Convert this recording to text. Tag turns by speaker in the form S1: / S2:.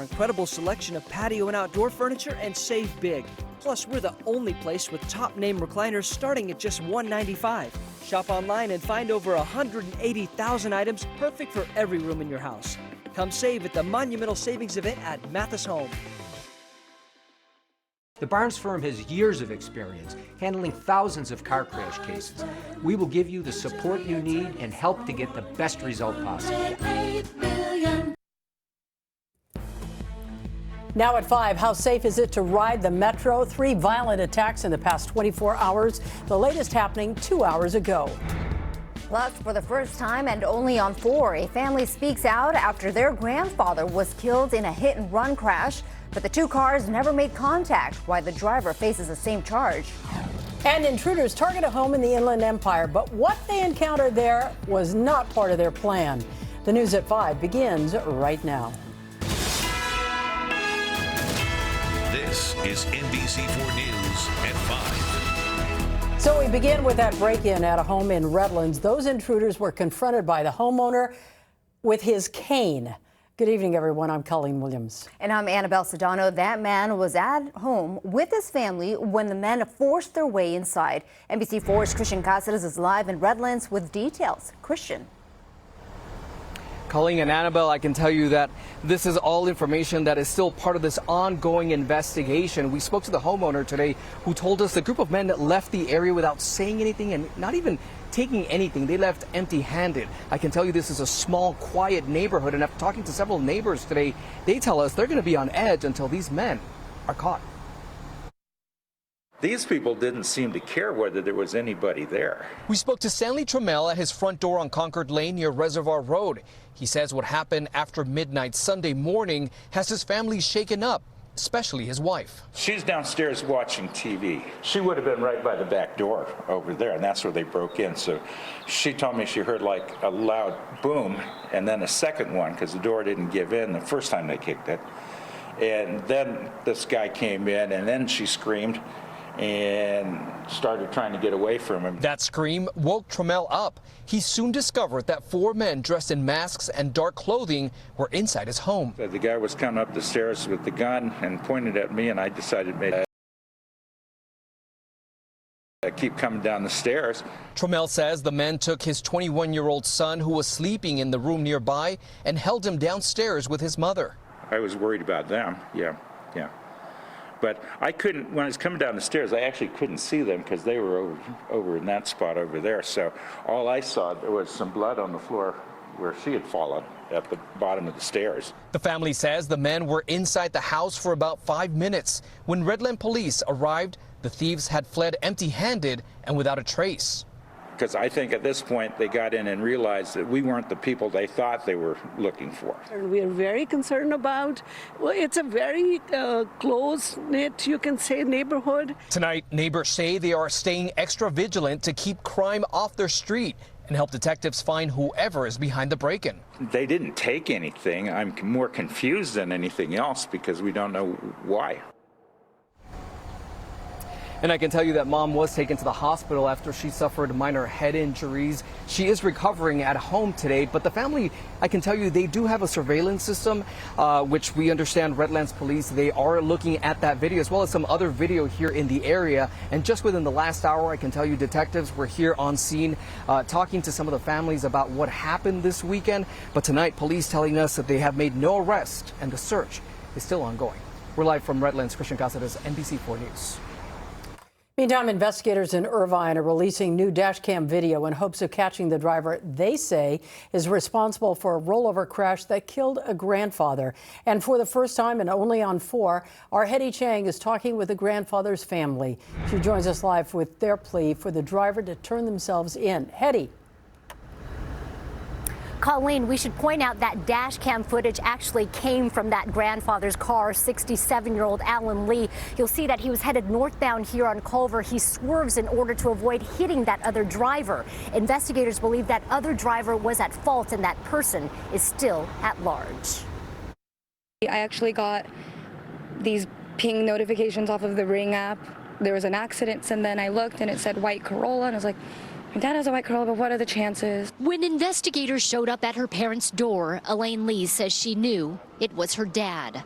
S1: Incredible selection of patio and outdoor furniture and save big. Plus, we're the only place with top name recliners starting at just $195. Shop online and find over 180,000 items perfect for every room in your house. Come save at the Monumental Savings Event at Mathis Home.
S2: The Barnes firm has years of experience handling thousands of car crash cases. We will give you the support you need and help to get the best result possible.
S3: Now at 5, how safe is it to ride the Metro? 3 violent attacks in the past 24 hours, the latest happening 2 hours ago.
S4: Plus, for the first time and only on 4, a family speaks out after their grandfather was killed in a hit-and-run crash, but the two cars never made contact, while the driver faces the same charge.
S3: And intruders target a home in the Inland Empire, but what they encountered there was not part of their plan. The news at 5 begins right now.
S5: This is NBC4 News at 5.
S3: So we begin with that break-in at a home in Redlands. Those intruders were confronted by the homeowner with his cane. Good evening, everyone. I'm Colleen Williams.
S4: And I'm Annabelle Sedano. That man was at home with his family when the men forced their way inside. NBC4's Christian Cáceres is live in Redlands with details. Christian.
S6: Colleen and Annabelle, I can tell you that this is all information that is still part of this ongoing investigation. We spoke to the homeowner today who told us the group of men that left the area without saying anything and not even taking anything. They left empty-handed. I can tell you this is a small, quiet neighborhood, and after talking to several neighbors today, they tell us they're going to be on edge until these men are caught.
S7: These people didn't seem to care whether there was anybody there.
S6: We spoke to Stanley Trammell at his front door on Concord Lane near Reservoir Road. He says what happened after midnight Sunday morning has his family shaken up, especially his wife.
S7: She's downstairs watching TV. She would have been right by the back door over there, and that's where they broke in. So she told me she heard like a loud boom and then a second one because the door didn't give in the first time they kicked it. And then this guy came in, and then she screamed and started trying to get away from him.
S6: That scream woke Trammell up. He soon discovered that 4 men dressed in masks and dark clothing were inside his home.
S7: The guy was coming up the stairs with the gun and pointed at me, and I decided maybe I keep coming down the stairs.
S6: Trammell says the men took his 21-year-old son, who was sleeping in the room nearby, and held him downstairs with his mother.
S7: I was worried about them, yeah. But I couldn't, when I was coming down the stairs, I actually couldn't see them because they were over in that spot over there. So all I saw, there was some blood on the floor where she had fallen at the bottom of the stairs.
S6: The family says the men were inside the house for about 5 minutes. When Redland police arrived, the thieves had fled empty-handed and without a trace.
S7: Because I think at this point they got in and realized that we weren't the people they thought they were looking for.
S8: We are very concerned about, well, it's a very close-knit, you can say, neighborhood.
S6: Tonight, neighbors say they are staying extra vigilant to keep crime off their street and help detectives find whoever is behind the break-in.
S7: They didn't take anything. I'm more confused than anything else because we don't know why.
S6: And I can tell you that mom was taken to the hospital after she suffered minor head injuries. She is recovering at home today, but the family, I can tell you, they do have a surveillance system, which we understand Redlands police, they are looking at that video as well as some other video here in the area. And just within the last hour, I can tell you detectives were here on scene talking to some of the families about what happened this weekend. But tonight, police telling us that they have made no arrest and the search is still ongoing. We're live from Redlands. Christian Cáceres, NBC4 News.
S3: Meantime, investigators in Irvine are releasing new dashcam video in hopes of catching the driver they say is responsible for a rollover crash that killed a grandfather. And for the first time and only on 4, our Hetty Chang is talking with the grandfather's family. She joins us live with their plea for the driver to turn themselves in. Hetty.
S4: Colleen, we should point out that dash cam footage actually came from that grandfather's car, 67-year-old Alan Lee. You'll see that he was headed northbound here on Culver. He swerves in order to avoid hitting that other driver. Investigators believe that other driver was at fault and that person is still at large.
S9: I actually got these ping notifications off of the Ring app. There was an accident, and then I looked and it said white Corolla, and I was like, My dad has a white curl, but what are the chances?
S4: When investigators showed up at her parents' door, Elaine Lee says she knew it was her dad.